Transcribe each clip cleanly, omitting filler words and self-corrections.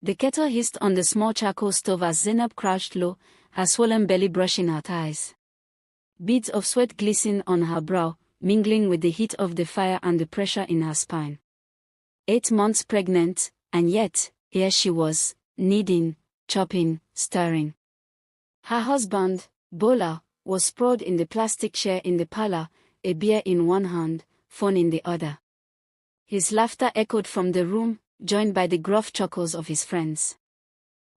The kettle hissed on the small charcoal stove as Zainab crouched low, her swollen belly brushing her thighs. Beads of sweat glistened on her brow, mingling with the heat of the fire and the pressure in her spine. 8 months pregnant, and yet, here she was, kneading, chopping, stirring. Her husband, Bola, was sprawled in the plastic chair in the parlor, a beer in one hand, phone in the other. His laughter echoed from the room, joined by the gruff chuckles of his friends.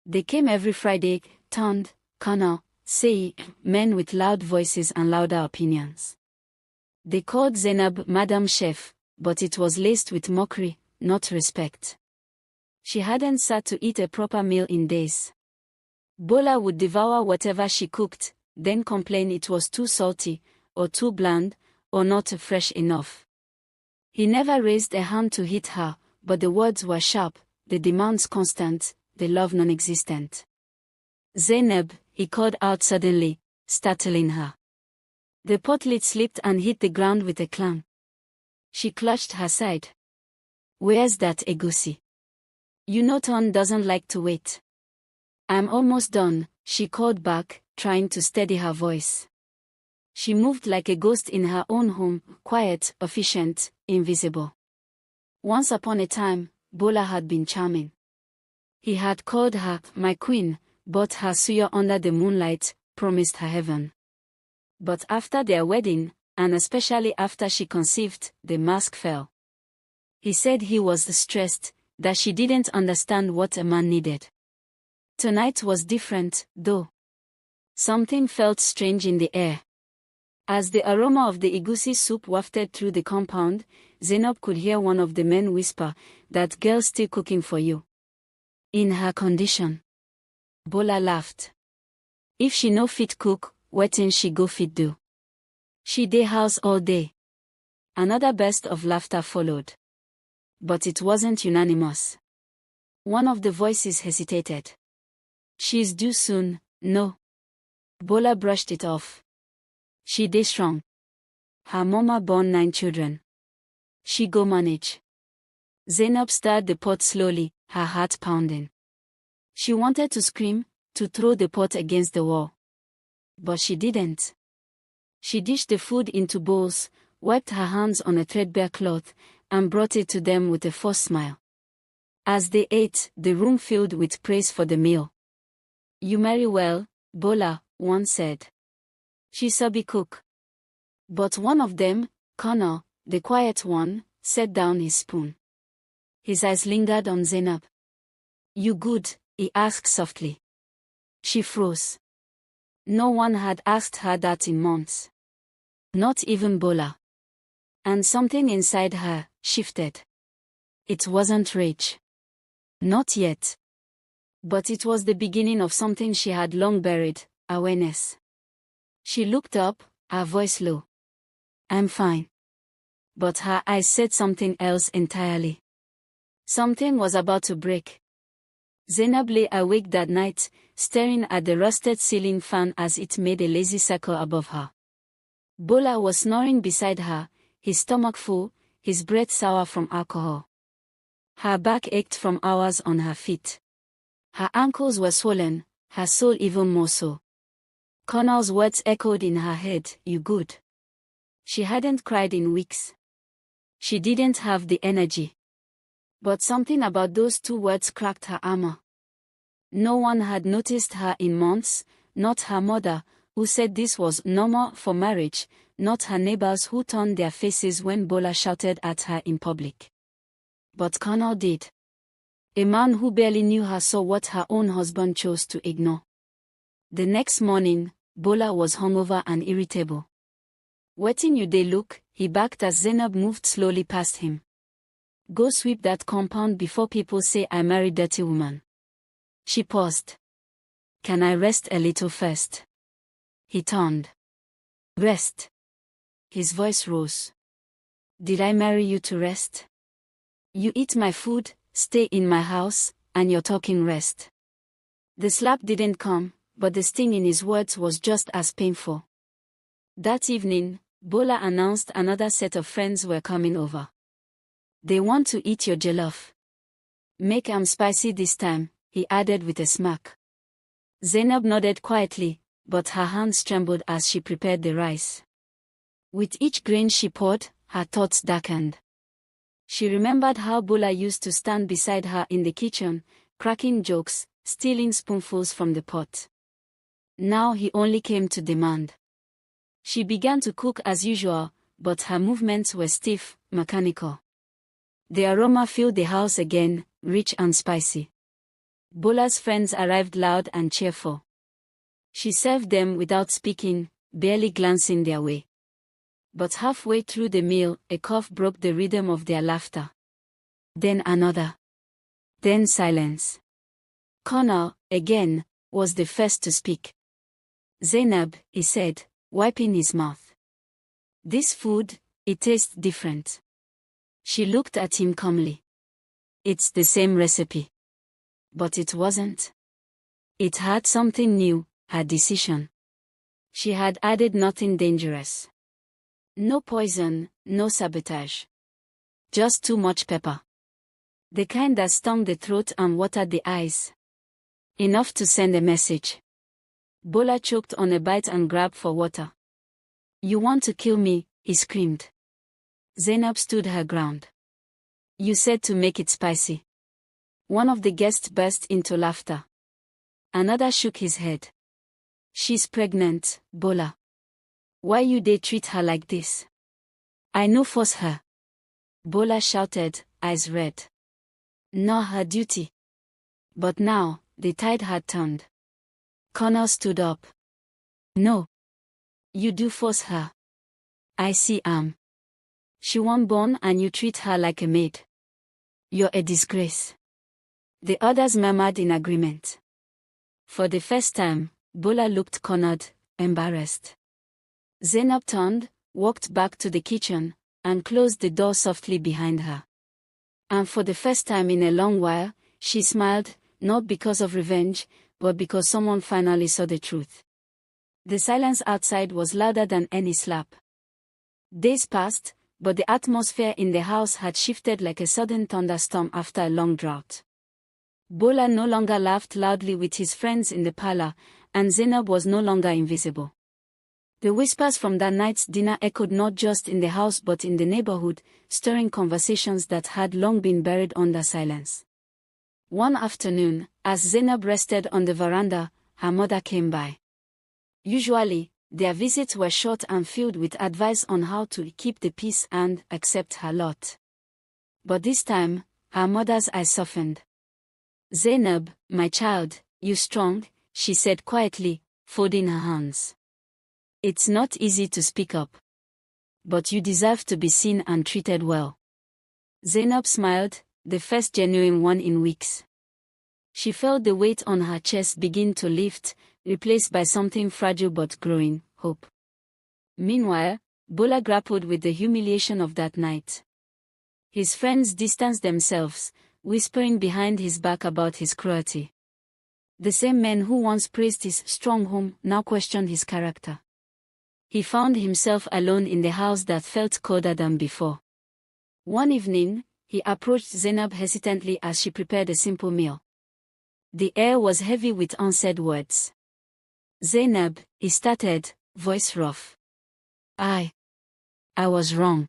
They came every Friday, turned, Kana, say, men with loud voices and louder opinions. They called Zainab Madam Chef, but it was laced with mockery, not respect. She hadn't sat to eat a proper meal in days. Bola would devour whatever she cooked, then complain it was too salty, or too bland, or not fresh enough. He never raised a hand to hit her, but the words were sharp, the demands constant, the love non-existent. Zainab, he called out suddenly, startling her. The pot lid slipped and hit the ground with a clang. She clutched her side. Where's that egusi? You know Ton doesn't like to wait. I'm almost done, she called back, trying to steady her voice. She moved like a ghost in her own home, quiet, efficient, invisible. Once upon a time, Bola had been charming. He had called her, my queen, bought her suya under the moonlight, promised her heaven. But after their wedding, and especially after she conceived, the mask fell. He said he was stressed, that she didn't understand what a man needed. Tonight was different, though. Something felt strange in the air. As the aroma of the egusi soup wafted through the compound, Zainab could hear one of the men whisper, "That girl's still cooking for you." In her condition. Bola laughed. If she no fit cook, wetin she go fit do? She dey house all day. Another burst of laughter followed. But it wasn't unanimous. One of the voices hesitated. She's due soon, no. Bola brushed it off. She dey strong. Her mama born 9 children. She go manage. Zainab stirred the pot slowly, her heart pounding. She wanted to scream, to throw the pot against the wall. But she didn't. She dished the food into bowls, wiped her hands on a threadbare cloth, and brought it to them with a forced smile. As they ate, the room filled with praise for the meal. You marry well, Bola, one said. She sabi cook. But one of them, Connor, the quiet one, set down his spoon. His eyes lingered on Zainab. You good? He asked softly. She froze. No one had asked her that in months. Not even Bola. And something inside her shifted. It wasn't rage. Not yet. But it was the beginning of something she had long buried, awareness. She looked up, her voice low. I'm fine. But her eyes said something else entirely. Something was about to break. Zainab lay awake that night, staring at the rusted ceiling fan as it made a lazy circle above her. Bola was snoring beside her, his stomach full, his breath sour from alcohol. Her back ached from hours on her feet. Her ankles were swollen, her soul even more so. Connor's words echoed in her head, you good. She hadn't cried in weeks. She didn't have the energy. But something about those 2 words cracked her armor. No one had noticed her in months, not her mother, who said this was normal for marriage, not her neighbors who turned their faces when Bola shouted at her in public. But Connor did. A man who barely knew her saw what her own husband chose to ignore. The next morning, Bola was hungover and irritable. Wetin you dey look, he barked as Zainab moved slowly past him. Go sweep that compound before people say I married dirty woman. She paused. Can I rest a little first? He turned. Rest. His voice rose. Did I marry you to rest? You eat my food, stay in my house, and you're talking rest. The slap didn't come, but the sting in his words was just as painful. That evening, Bola announced another set of friends were coming over. They want to eat your jollof. Make 'em spicy this time, he added with a smirk. Zainab nodded quietly, but her hands trembled as she prepared the rice. With each grain she poured, her thoughts darkened. She remembered how Bola used to stand beside her in the kitchen, cracking jokes, stealing spoonfuls from the pot. Now he only came to demand. She began to cook as usual, but her movements were stiff, mechanical. The aroma filled the house again, rich and spicy. Bola's friends arrived loud and cheerful. She served them without speaking, barely glancing their way. But halfway through the meal, a cough broke the rhythm of their laughter. Then another. Then silence. Connor, again, was the first to speak. Zainab, he said, wiping his mouth. This food, it tastes different. She looked at him calmly. It's the same recipe. But it wasn't. It had something new, her decision. She had added nothing dangerous. No poison, no sabotage. Just too much pepper. The kind that stung the throat and watered the eyes. Enough to send a message. Bola choked on a bite and grabbed for water. You want to kill me, he screamed. Zainab stood her ground. You said to make it spicy. One of the guests burst into laughter. Another shook his head. She's pregnant, Bola. Why you they treat her like this? I no force her. Bola shouted, eyes red. Not her duty. But now, the tide had turned. Connor stood up. No. You do force her. I see she won't born and you treat her like a maid. You're a disgrace. The others murmured in agreement. For the first time, Bola looked cornered, embarrassed. Zainab turned, walked back to the kitchen, and closed the door softly behind her. And for the first time in a long while, she smiled, not because of revenge, but because someone finally saw the truth. The silence outside was louder than any slap. Days passed, but the atmosphere in the house had shifted like a sudden thunderstorm after a long drought. Bola no longer laughed loudly with his friends in the parlor, and Zainab was no longer invisible. The whispers from that night's dinner echoed not just in the house but in the neighborhood, stirring conversations that had long been buried under silence. One afternoon, as Zainab rested on the veranda, her mother came by. Usually, their visits were short and filled with advice on how to keep the peace and accept her lot. But this time, her mother's eyes softened. Zainab, my child, you strong, she said quietly, folding her hands. It's not easy to speak up. But you deserve to be seen and treated well. Zainab smiled, the first genuine one in weeks. She felt the weight on her chest begin to lift, replaced by something fragile but growing, hope. Meanwhile, Bola grappled with the humiliation of that night. His friends distanced themselves, whispering behind his back about his cruelty. The same men who once praised his strong home now questioned his character. He found himself alone in the house that felt colder than before. One evening, he approached Zainab hesitantly as she prepared a simple meal. The air was heavy with unsaid words. Zainab, he started, voice rough. I was wrong.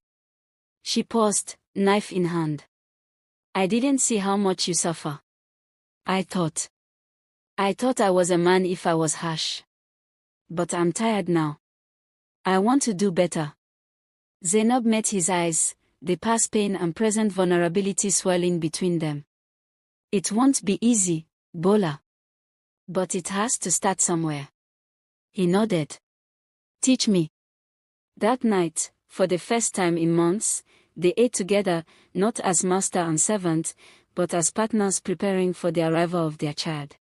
She paused, knife in hand. I didn't see how much you suffer. I thought I was a man if I was harsh. But I'm tired now. I want to do better. Zainab met his eyes, the past pain and present vulnerability swirling between them. It won't be easy, Bola. But it has to start somewhere. He nodded. Teach me. That night, for the first time in months, they ate together, not as master and servant, but as partners preparing for the arrival of their child.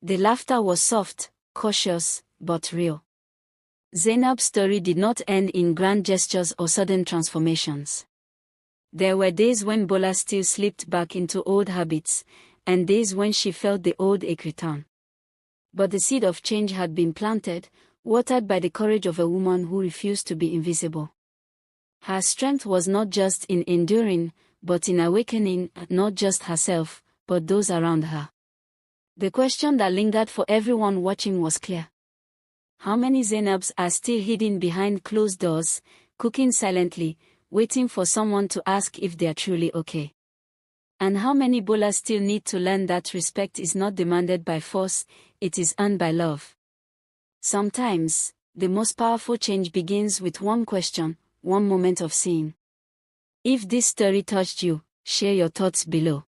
The laughter was soft, cautious, but real. Zainab's story did not end in grand gestures or sudden transformations. There were days when Bola still slipped back into old habits, and days when she felt the old ache return. But the seed of change had been planted, watered by the courage of a woman who refused to be invisible. Her strength was not just in enduring, but in awakening not just herself, but those around her. The question that lingered for everyone watching was clear. How many Zainabs are still hidden behind closed doors, cooking silently, waiting for someone to ask if they are truly okay? And how many Bolas still need to learn that respect is not demanded by force, it is earned by love? Sometimes, the most powerful change begins with one question, one moment of seeing. If this story touched you, share your thoughts below.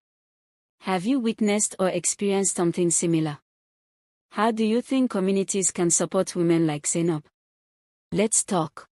Have you witnessed or experienced something similar? How do you think communities can support women like Zainab? Let's talk.